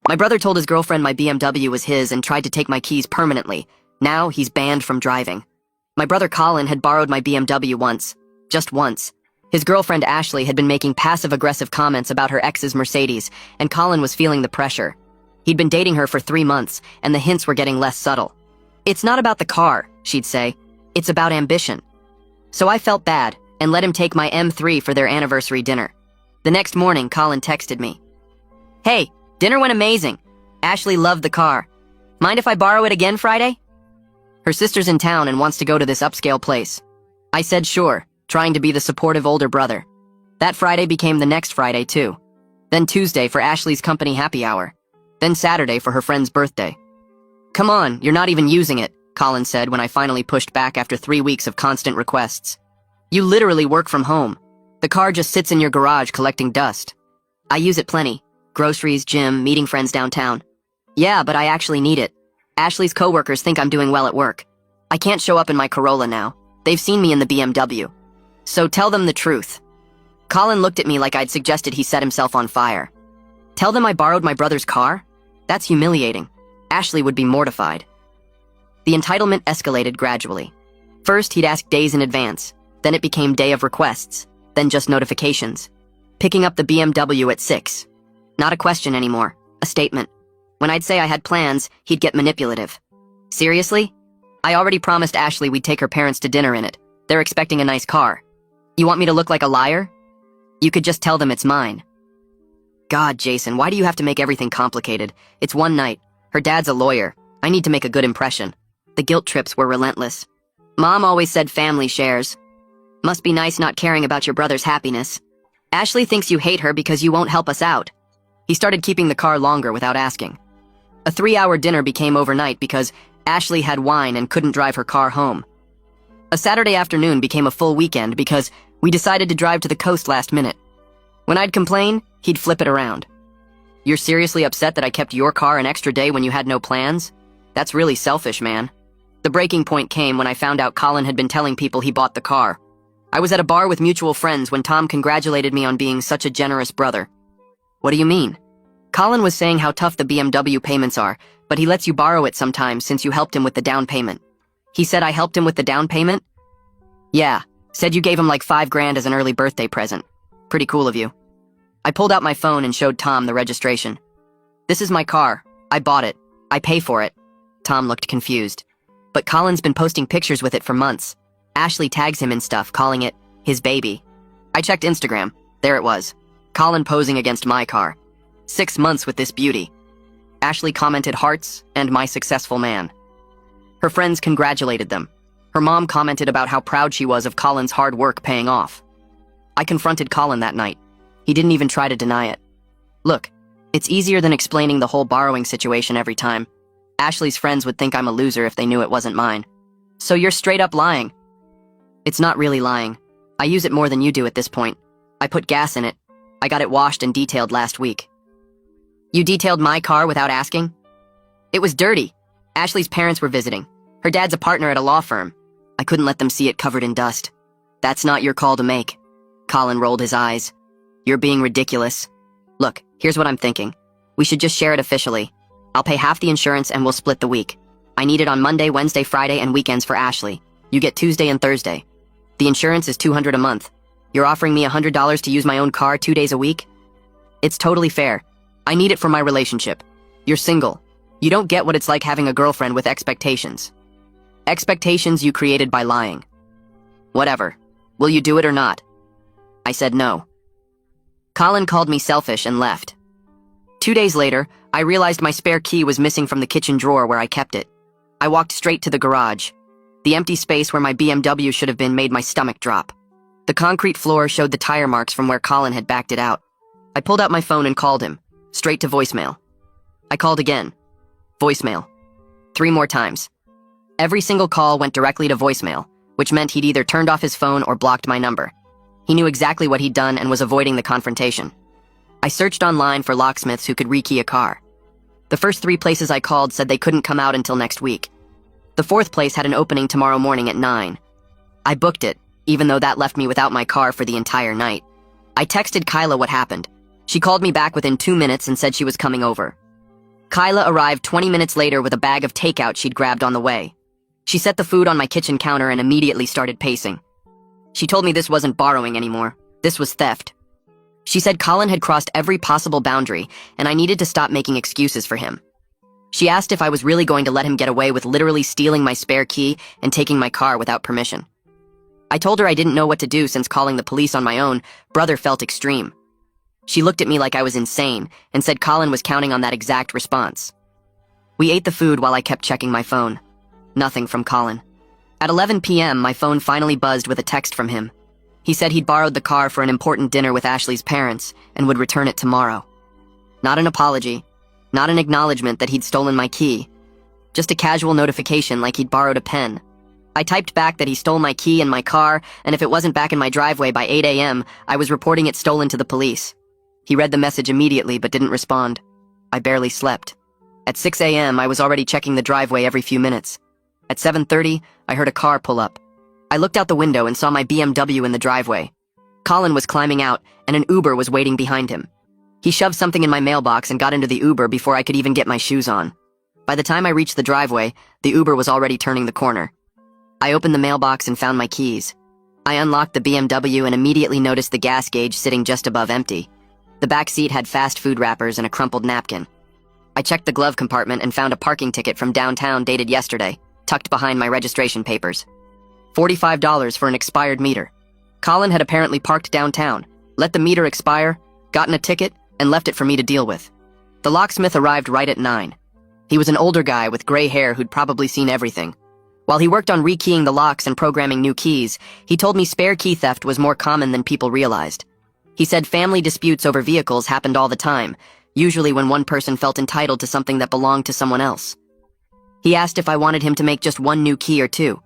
My brother told his girlfriend my BMW was his and tried to take my keys permanently. Now he's banned from driving. My brother Colin had borrowed my BMW once. Just once. His girlfriend Ashley had been making passive-aggressive comments about her ex's Mercedes, and Colin was feeling the pressure. He'd been dating her for 3 months, and the hints were getting less subtle. "It's not about the car," she'd say. "It's about ambition." So I felt bad, and let him take my M3 for their anniversary dinner. The next morning, Colin texted me. "Hey, dinner went amazing. Ashley loved the car. Mind if I borrow it again Friday?" Her sister's in town and wants to go to this upscale place. I said sure, trying to be the supportive older brother. That Friday became the next Friday, too. Then Tuesday for Ashley's company happy hour. Then Saturday for her friend's birthday. "Come on, you're not even using it," Colin said when I finally pushed back after 3 weeks of constant requests. "You literally work from home. The car just sits in your garage collecting dust." "I use it plenty. Groceries, gym, meeting friends downtown." "Yeah, but I actually need it. Ashley's coworkers think I'm doing well at work. I can't show up in my Corolla now. They've seen me in the BMW. So tell them the truth." Colin looked at me like I'd suggested he set himself on fire. "Tell them I borrowed my brother's car? That's humiliating. Ashley would be mortified." The entitlement escalated gradually. First, he'd ask days in advance. Then it became day of requests. Then just notifications. Picking up the BMW at 6. Not a question anymore. A statement. When I'd say I had plans, he'd get manipulative. "Seriously? I already promised Ashley we'd take her parents to dinner in it. They're expecting a nice car. You want me to look like a liar? You could just tell them it's mine." God, Jason, why do you have to make everything complicated? It's one night. Her dad's a lawyer. I need to make a good impression. The guilt trips were relentless. "Mom always said family shares. Must be nice not caring about your brother's happiness. Ashley thinks you hate her because you won't help us out." He started keeping the car longer without asking. A 3-hour dinner became overnight because Ashley had wine and couldn't drive her car home. A Saturday afternoon became a full weekend because we decided to drive to the coast last minute. When I'd complain, he'd flip it around. "You're seriously upset that I kept your car an extra day when you had no plans? That's really selfish, man." The breaking point came when I found out Colin had been telling people he bought the car. I was at a bar with mutual friends when Tom congratulated me on being such a generous brother. "What do you mean?" Colin was saying how tough the BMW payments are, but he lets you borrow it sometimes since you helped him with the down payment. He said I helped him with the down payment? "Yeah, said you gave him like $5,000 as an early birthday present. Pretty cool of you." I pulled out my phone and showed Tom the registration. "This is my car. I bought it. I pay for it." Tom looked confused. "But Colin's been posting pictures with it for months. Ashley tags him in stuff, calling it his baby." I checked Instagram. There it was. Colin posing against my car. 6 months with this beauty. Ashley commented hearts and my successful man. Her friends congratulated them. Her mom commented about how proud she was of Colin's hard work paying off. I confronted Colin that night. He didn't even try to deny it. "Look, it's easier than explaining the whole borrowing situation every time. Ashley's friends would think I'm a loser if they knew it wasn't mine. So you're straight up lying." "It's not really lying. I use it more than you do at this point. I put gas in it. I got it washed and detailed last week." "You detailed my car without asking?" "It was dirty. Ashley's parents were visiting. Her dad's a partner at a law firm. I couldn't let them see it covered in dust." "That's not your call to make." Colin rolled his eyes. "You're being ridiculous. Look, here's what I'm thinking. We should just share it officially. I'll pay half the insurance and we'll split the week. I need it on Monday, Wednesday, Friday, and weekends for Ashley. You get Tuesday and Thursday. The insurance is $200 a month. You're offering me $100 to use my own car 2 days a week? It's totally fair. I need it for my relationship. You're single. You don't get what it's like having a girlfriend with expectations. Expectations you created by lying. Whatever. Will you do it or not?" I said no. Colin called me selfish and left. 2 days later, I realized my spare key was missing from the kitchen drawer where I kept it. I walked straight to the garage. The empty space where my BMW should have been made my stomach drop. The concrete floor showed the tire marks from where Colin had backed it out. I pulled out my phone and called him, straight to voicemail. I called again. Voicemail. 3 more times. Every single call went directly to voicemail, which meant he'd either turned off his phone or blocked my number. He knew exactly what he'd done and was avoiding the confrontation. I searched online for locksmiths who could rekey a car. The first 3 places I called said they couldn't come out until next week. The 4th place had an opening tomorrow morning at 9. I booked it, even though that left me without my car for the entire night. I texted Kyla what happened. She called me back within 2 minutes and said she was coming over. Kyla arrived 20 minutes later with a bag of takeout she'd grabbed on the way. She set the food on my kitchen counter and immediately started pacing. She told me this wasn't borrowing anymore. This was theft. She said Colin had crossed every possible boundary, and I needed to stop making excuses for him. She asked if I was really going to let him get away with literally stealing my spare key and taking my car without permission. I told her I didn't know what to do since calling the police on my own brother felt extreme. She looked at me like I was insane and said Colin was counting on that exact response. We ate the food while I kept checking my phone. Nothing from Colin. At 11 p.m., my phone finally buzzed with a text from him. He said he'd borrowed the car for an important dinner with Ashley's parents and would return it tomorrow. Not an apology, not an acknowledgement that he'd stolen my key, just a casual notification like he'd borrowed a pen. I typed back that he stole my key and my car, and if it wasn't back in my driveway by 8 a.m., I was reporting it stolen to the police. He read the message immediately but didn't respond. I barely slept. At 6 a.m., I was already checking the driveway every few minutes. At 7:30, I heard a car pull up. I looked out the window and saw my BMW in the driveway. Colin was climbing out, and an Uber was waiting behind him. He shoved something in my mailbox and got into the Uber before I could even get my shoes on. By the time I reached the driveway, the Uber was already turning the corner. I opened the mailbox and found my keys. I unlocked the BMW and immediately noticed the gas gauge sitting just above empty. The back seat had fast food wrappers and a crumpled napkin. I checked the glove compartment and found a parking ticket from downtown dated yesterday, tucked behind my registration papers. $45 for an expired meter. Colin had apparently parked downtown, let the meter expire, gotten a ticket, and left it for me to deal with. The locksmith arrived right at 9. He was an older guy with gray hair who'd probably seen everything. While he worked on rekeying the locks and programming new keys, he told me spare key theft was more common than people realized. He said family disputes over vehicles happened all the time, usually when one person felt entitled to something that belonged to someone else. He asked if I wanted him to make just one new key or two.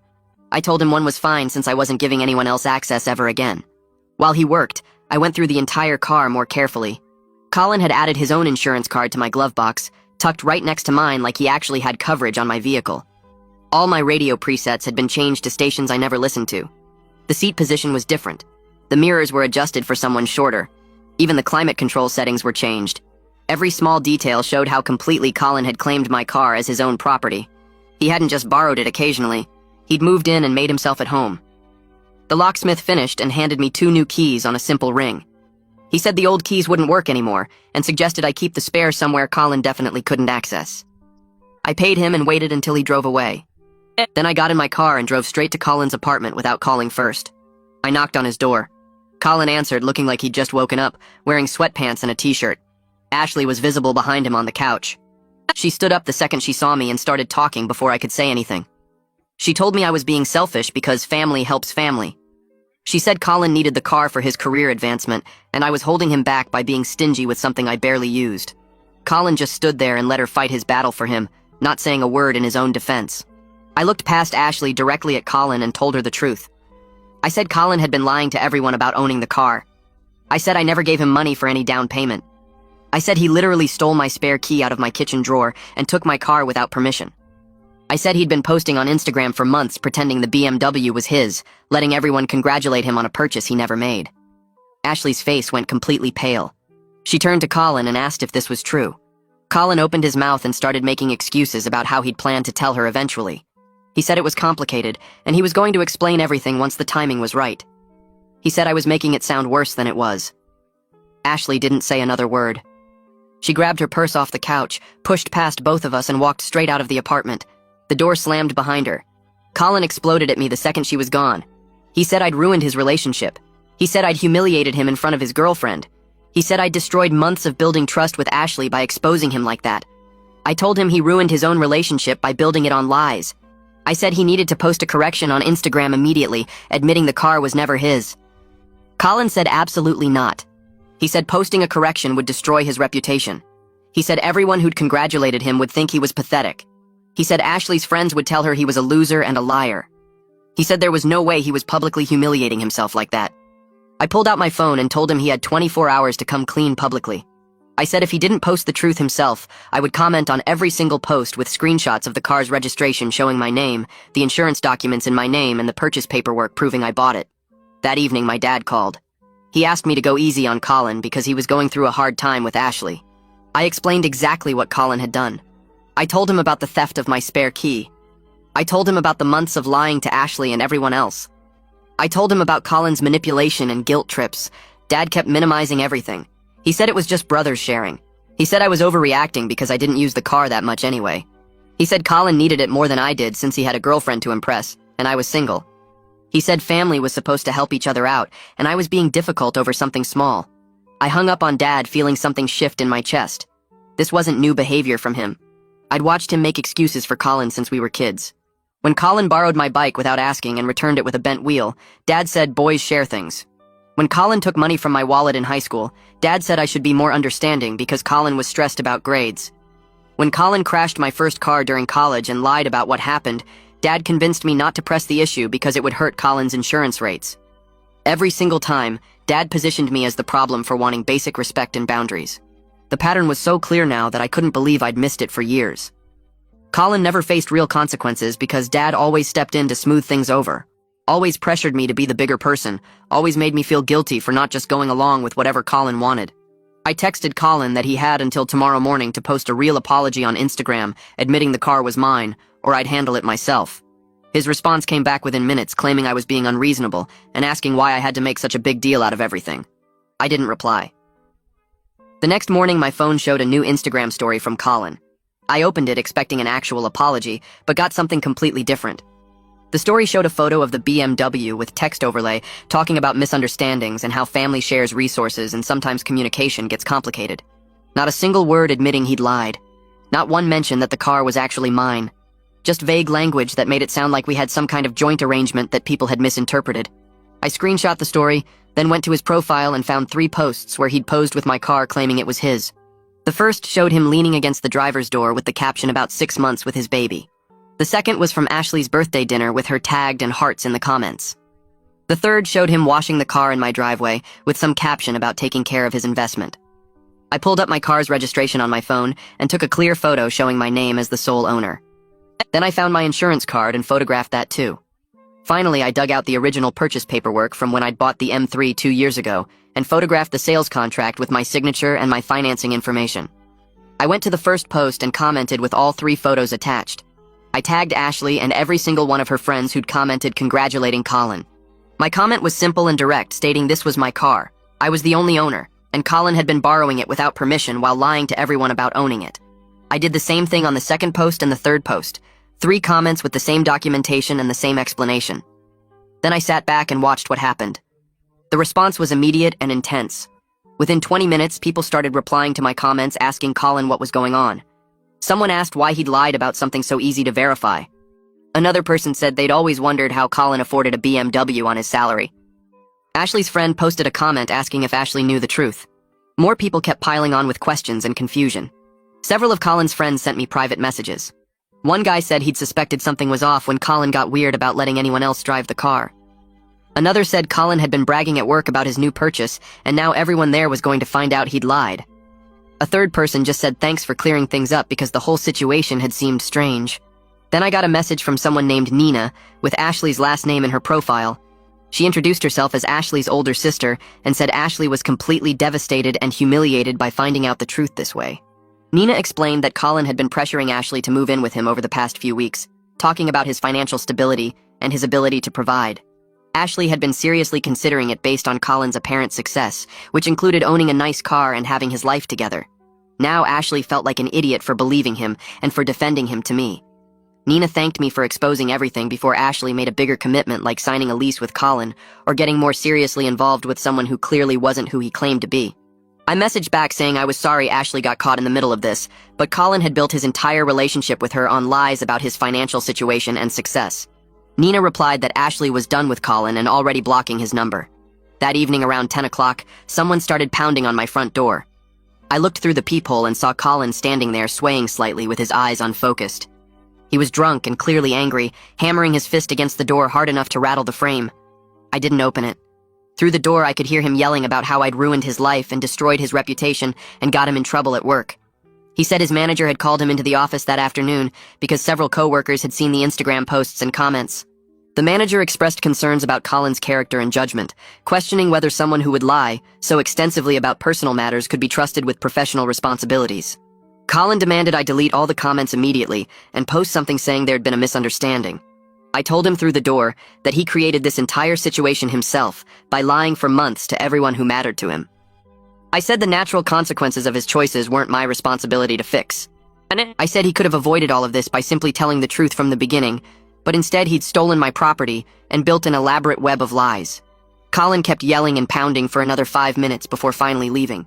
I told him one was fine since I wasn't giving anyone else access ever again. While he worked, I went through the entire car more carefully. Colin had added his own insurance card to my glove box, tucked right next to mine like he actually had coverage on my vehicle. All my radio presets had been changed to stations I never listened to. The seat position was different. The mirrors were adjusted for someone shorter. Even the climate control settings were changed. Every small detail showed how completely Colin had claimed my car as his own property. He hadn't just borrowed it occasionally. He'd moved in and made himself at home. The locksmith finished and handed me 2 new keys on a simple ring. He said the old keys wouldn't work anymore and suggested I keep the spare somewhere Colin definitely couldn't access. I paid him and waited until he drove away. Then I got in my car and drove straight to Colin's apartment without calling first. I knocked on his door. Colin answered, looking like he'd just woken up, wearing sweatpants and a t-shirt. Ashley was visible behind him on the couch. She stood up the second she saw me and started talking before I could say anything. She told me I was being selfish because family helps family. She said Colin needed the car for his career advancement, and I was holding him back by being stingy with something I barely used. Colin just stood there and let her fight his battle for him, not saying a word in his own defense. I looked past Ashley directly at Colin and told her the truth. I said Colin had been lying to everyone about owning the car. I said I never gave him money for any down payment. I said he literally stole my spare key out of my kitchen drawer and took my car without permission. I said he'd been posting on Instagram for months pretending the BMW was his, letting everyone congratulate him on a purchase he never made. Ashley's face went completely pale. She turned to Colin and asked if this was true. Colin opened his mouth and started making excuses about how he'd planned to tell her eventually. He said it was complicated, and he was going to explain everything once the timing was right. He said I was making it sound worse than it was. Ashley didn't say another word. She grabbed her purse off the couch, pushed past both of us, and walked straight out of the apartment. The door slammed behind her. Colin exploded at me the second she was gone. He said I'd ruined his relationship. He said I'd humiliated him in front of his girlfriend. He said I'd destroyed months of building trust with Ashley by exposing him like that. I told him he ruined his own relationship by building it on lies. I said he needed to post a correction on Instagram immediately, admitting the car was never his. Colin said absolutely not. He said posting a correction would destroy his reputation. He said everyone who'd congratulated him would think he was pathetic. He said Ashley's friends would tell her he was a loser and a liar. He said there was no way he was publicly humiliating himself like that. I pulled out my phone and told him he had 24 hours to come clean publicly. I said if he didn't post the truth himself, I would comment on every single post with screenshots of the car's registration showing my name, the insurance documents in my name, and the purchase paperwork proving I bought it. That evening, my dad called. He asked me to go easy on Colin because he was going through a hard time with Ashley. I explained exactly what Colin had done. I told him about the theft of my spare key. I told him about the months of lying to Ashley and everyone else. I told him about Colin's manipulation and guilt trips. Dad kept minimizing everything. He said it was just brothers sharing. He said I was overreacting because I didn't use the car that much anyway. He said Colin needed it more than I did since he had a girlfriend to impress, and I was single. He said family was supposed to help each other out, and I was being difficult over something small. I hung up on Dad, feeling something shift in my chest. This wasn't new behavior from him. I'd watched him make excuses for Colin since we were kids. When Colin borrowed my bike without asking and returned it with a bent wheel, Dad said boys share things. When Colin took money from my wallet in high school, Dad said I should be more understanding because Colin was stressed about grades. When Colin crashed my first car during college and lied about what happened, Dad convinced me not to press the issue because it would hurt Colin's insurance rates. Every single time, Dad positioned me as the problem for wanting basic respect and boundaries. The pattern was so clear now that I couldn't believe I'd missed it for years. Colin never faced real consequences because Dad always stepped in to smooth things over. Always pressured me to be the bigger person, always made me feel guilty for not just going along with whatever Colin wanted. I texted Colin that he had until tomorrow morning to post a real apology on Instagram, admitting the car was mine, or I'd handle it myself. His response came back within minutes, claiming I was being unreasonable and asking why I had to make such a big deal out of everything. I didn't reply. The next morning, my phone showed a new Instagram story from Colin. I opened it expecting an actual apology, but got something completely different. The story showed a photo of the BMW with text overlay talking about misunderstandings and how family shares resources and sometimes communication gets complicated. Not a single word admitting he'd lied. Not one mention that the car was actually mine. Just vague language that made it sound like we had some kind of joint arrangement that people had misinterpreted. I screenshot the story, then went to his profile and found 3 posts where he'd posed with my car claiming it was his. The first showed him leaning against the driver's door with the caption about 6 months with his baby. The second was from Ashley's birthday dinner with her tagged and hearts in the comments. The third showed him washing the car in my driveway with some caption about taking care of his investment. I pulled up my car's registration on my phone and took a clear photo showing my name as the sole owner. Then I found my insurance card and photographed that too. Finally, I dug out the original purchase paperwork from when I'd bought the M3 2 years ago and photographed the sales contract with my signature and my financing information. I went to the first post and commented with all 3 photos attached. I tagged Ashley and every single one of her friends who'd commented congratulating Colin. My comment was simple and direct, stating this was my car. I was the only owner, and Colin had been borrowing it without permission while lying to everyone about owning it. I did the same thing on the second post and the third post. 3 comments with the same documentation and the same explanation. Then I sat back and watched what happened. The response was immediate and intense. Within 20 minutes, people started replying to my comments asking Colin what was going on. Someone asked why he'd lied about something so easy to verify. Another person said they'd always wondered how Colin afforded a BMW on his salary. Ashley's friend posted a comment asking if Ashley knew the truth. More people kept piling on with questions and confusion. Several of Colin's friends sent me private messages. One guy said he'd suspected something was off when Colin got weird about letting anyone else drive the car. Another said Colin had been bragging at work about his new purchase, and now everyone there was going to find out he'd lied. A third person just said thanks for clearing things up because the whole situation had seemed strange. Then I got a message from someone named Nina, with Ashley's last name in her profile. She introduced herself as Ashley's older sister and said Ashley was completely devastated and humiliated by finding out the truth this way. Nina explained that Colin had been pressuring Ashley to move in with him over the past few weeks, talking about his financial stability and his ability to provide. Ashley had been seriously considering it based on Colin's apparent success, which included owning a nice car and having his life together. Now Ashley felt like an idiot for believing him and for defending him to me. Nina thanked me for exposing everything before Ashley made a bigger commitment like signing a lease with Colin or getting more seriously involved with someone who clearly wasn't who he claimed to be. I messaged back saying I was sorry Ashley got caught in the middle of this, but Colin had built his entire relationship with her on lies about his financial situation and success. Nina replied that Ashley was done with Colin and already blocking his number. That evening around 10 o'clock, someone started pounding on my front door. I looked through the peephole and saw Colin standing there swaying slightly with his eyes unfocused. He was drunk and clearly angry, hammering his fist against the door hard enough to rattle the frame. I didn't open it. Through the door, I could hear him yelling about how I'd ruined his life and destroyed his reputation and got him in trouble at work. He said his manager had called him into the office that afternoon because several coworkers had seen the Instagram posts and comments. The manager expressed concerns about Colin's character and judgment, questioning whether someone who would lie so extensively about personal matters could be trusted with professional responsibilities. Colin demanded I delete all the comments immediately and post something saying there had been a misunderstanding. I told him through the door that he created this entire situation himself by lying for months to everyone who mattered to him. I said the natural consequences of his choices weren't my responsibility to fix. I said he could have avoided all of this by simply telling the truth from the beginning, but instead he'd stolen my property and built an elaborate web of lies. Colin kept yelling and pounding for another 5 minutes before finally leaving.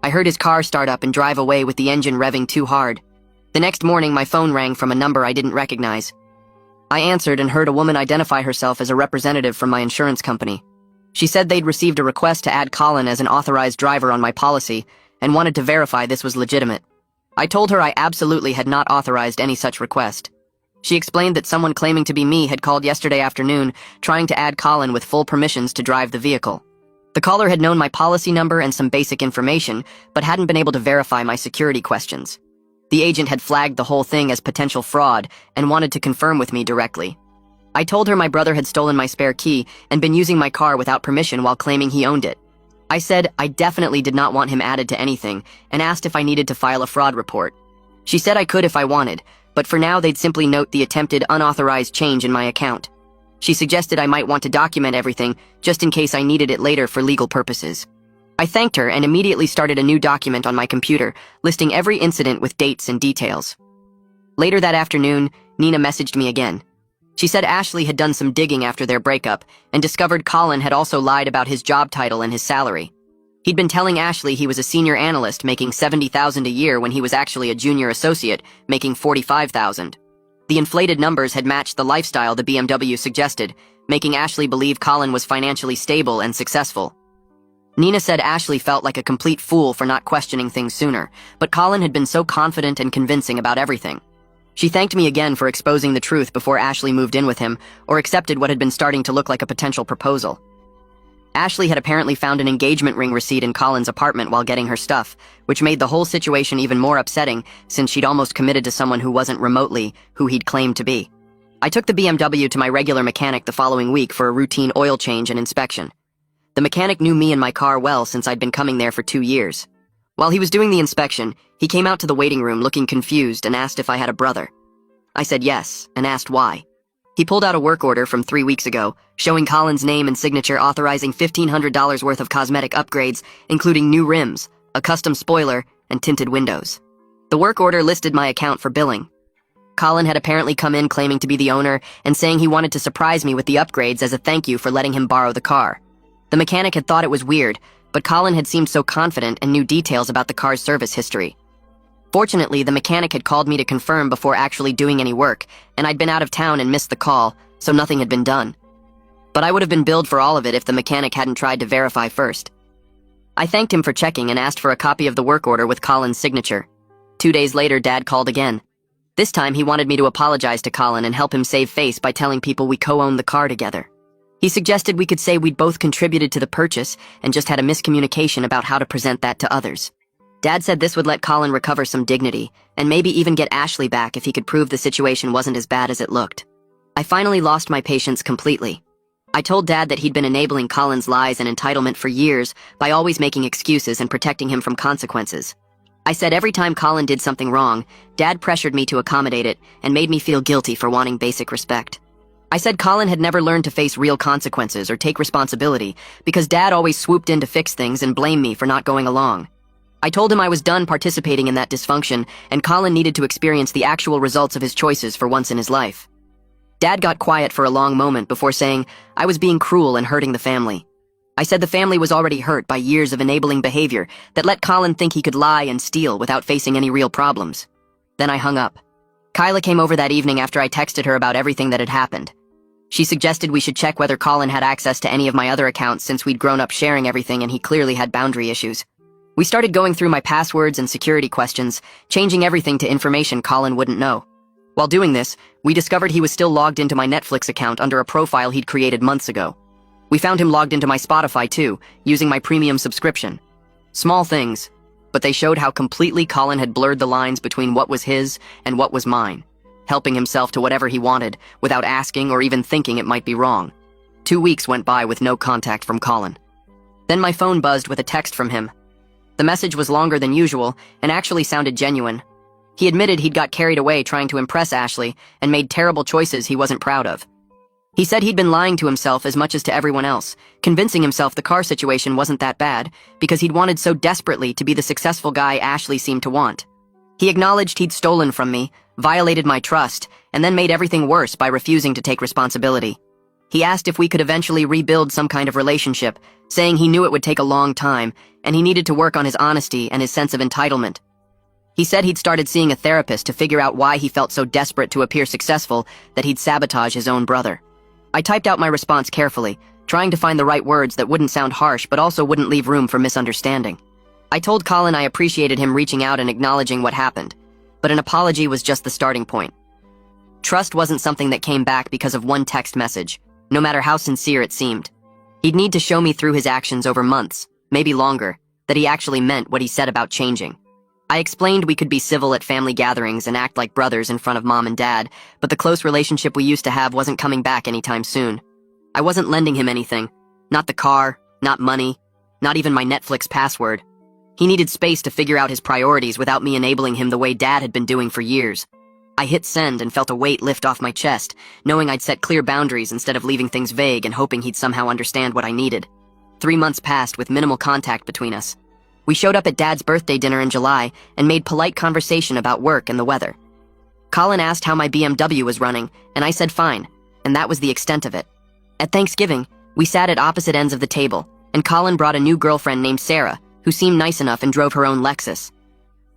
I heard his car start up and drive away with the engine revving too hard. The next morning, my phone rang from a number I didn't recognize. I answered and heard a woman identify herself as a representative from my insurance company. She said they'd received a request to add Colin as an authorized driver on my policy and wanted to verify this was legitimate. I told her I absolutely had not authorized any such request. She explained that someone claiming to be me had called yesterday afternoon trying to add Colin with full permissions to drive the vehicle. The caller had known my policy number and some basic information, but hadn't been able to verify my security questions. The agent had flagged the whole thing as potential fraud and wanted to confirm with me directly. I told her my brother had stolen my spare key and been using my car without permission while claiming he owned it. I said I definitely did not want him added to anything and asked if I needed to file a fraud report. She said I could if I wanted, but for now they'd simply note the attempted unauthorized change in my account. She suggested I might want to document everything just in case I needed it later for legal purposes. I thanked her and immediately started a new document on my computer, listing every incident with dates and details. Later that afternoon, Nina messaged me again. She said Ashley had done some digging after their breakup and discovered Colin had also lied about his job title and his salary. He'd been telling Ashley he was a senior analyst making $70,000 a year when he was actually a junior associate making $45,000. The inflated numbers had matched the lifestyle the BMW suggested, making Ashley believe Colin was financially stable and successful. Nina said Ashley felt like a complete fool for not questioning things sooner, but Colin had been so confident and convincing about everything. She thanked me again for exposing the truth before Ashley moved in with him or accepted what had been starting to look like a potential proposal. Ashley had apparently found an engagement ring receipt in Colin's apartment while getting her stuff, which made the whole situation even more upsetting since she'd almost committed to someone who wasn't remotely who he'd claimed to be. I took the BMW to my regular mechanic the following week for a routine oil change and inspection. The mechanic knew me and my car well since I'd been coming there for 2 years. While he was doing the inspection, he came out to the waiting room looking confused and asked if I had a brother. I said yes, and asked why. He pulled out a work order from 3 weeks ago, showing Colin's name and signature authorizing $1,500 worth of cosmetic upgrades, including new rims, a custom spoiler, and tinted windows. The work order listed my account for billing. Colin had apparently come in claiming to be the owner and saying he wanted to surprise me with the upgrades as a thank you for letting him borrow the car. The mechanic had thought it was weird, but Colin had seemed so confident and knew details about the car's service history. Fortunately, the mechanic had called me to confirm before actually doing any work, and I'd been out of town and missed the call, so nothing had been done. But I would have been billed for all of it if the mechanic hadn't tried to verify first. I thanked him for checking and asked for a copy of the work order with Colin's signature. 2 days later, Dad called again. This time, he wanted me to apologize to Colin and help him save face by telling people we co-owned the car together. He suggested we could say we'd both contributed to the purchase and just had a miscommunication about how to present that to others. Dad said this would let Colin recover some dignity, and maybe even get Ashley back if he could prove the situation wasn't as bad as it looked. I finally lost my patience completely. I told Dad that he'd been enabling Colin's lies and entitlement for years by always making excuses and protecting him from consequences. I said every time Colin did something wrong, Dad pressured me to accommodate it and made me feel guilty for wanting basic respect. I said Colin had never learned to face real consequences or take responsibility because Dad always swooped in to fix things and blamed me for not going along. I told him I was done participating in that dysfunction and Colin needed to experience the actual results of his choices for once in his life. Dad got quiet for a long moment before saying I was being cruel and hurting the family. I said the family was already hurt by years of enabling behavior that let Colin think he could lie and steal without facing any real problems. Then I hung up. Kyla came over that evening after I texted her about everything that had happened. She suggested we should check whether Colin had access to any of my other accounts since we'd grown up sharing everything and he clearly had boundary issues. We started going through my passwords and security questions, changing everything to information Colin wouldn't know. While doing this, we discovered he was still logged into my Netflix account under a profile he'd created months ago. We found him logged into my Spotify too, using my premium subscription. Small things, but they showed how completely Colin had blurred the lines between what was his and what was mine. helping himself to whatever he wanted, without asking or even thinking it might be wrong. 2 weeks went by with no contact from Colin. Then my phone buzzed with a text from him. The message was longer than usual and actually sounded genuine. He admitted he'd got carried away trying to impress Ashley and made terrible choices he wasn't proud of. He said he'd been lying to himself as much as to everyone else, convincing himself the car situation wasn't that bad because he'd wanted so desperately to be the successful guy Ashley seemed to want. He acknowledged he'd stolen from me, violated my trust, and then made everything worse by refusing to take responsibility. He asked if we could eventually rebuild some kind of relationship, saying he knew it would take a long time and he needed to work on his honesty and his sense of entitlement. He said he'd started seeing a therapist to figure out why he felt so desperate to appear successful that he'd sabotage his own brother. I typed out my response carefully, trying to find the right words that wouldn't sound harsh but also wouldn't leave room for misunderstanding. I told Colin I appreciated him reaching out and acknowledging what happened, but an apology was just the starting point. Trust wasn't something that came back because of one text message, no matter how sincere it seemed. He'd need to show me through his actions over months, maybe longer, that he actually meant what he said about changing. I explained we could be civil at family gatherings and act like brothers in front of mom and dad, but the close relationship we used to have wasn't coming back anytime soon. I wasn't lending him anything. Not the car, not money, not even my Netflix password. He needed space to figure out his priorities without me enabling him the way Dad had been doing for years. I hit send and felt a weight lift off my chest, knowing I'd set clear boundaries instead of leaving things vague and hoping he'd somehow understand what I needed. 3 months passed with minimal contact between us. We showed up at Dad's birthday dinner in July and made polite conversation about work and the weather. Colin asked how my BMW was running, and I said fine, and that was the extent of it. At Thanksgiving, we sat at opposite ends of the table, and Colin brought a new girlfriend named Sarah, who seemed nice enough and drove her own Lexus.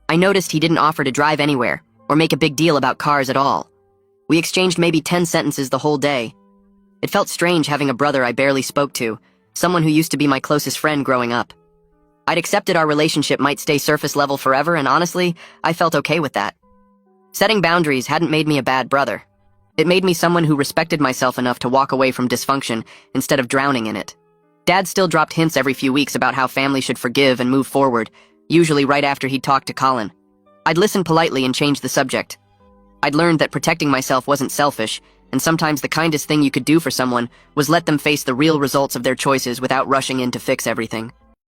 I noticed he didn't offer to drive anywhere, or make a big deal about cars at all. We exchanged maybe 10 sentences the whole day. It felt strange having a brother I barely spoke to, someone who used to be my closest friend growing up. I'd accepted our relationship might stay surface level forever, and honestly, I felt okay with that. Setting boundaries hadn't made me a bad brother. It made me someone who respected myself enough to walk away from dysfunction instead of drowning in it. Dad still dropped hints every few weeks about how family should forgive and move forward, usually right after he'd talked to Colin. I'd listen politely and change the subject. I'd learned that protecting myself wasn't selfish, and sometimes the kindest thing you could do for someone was let them face the real results of their choices without rushing in to fix everything.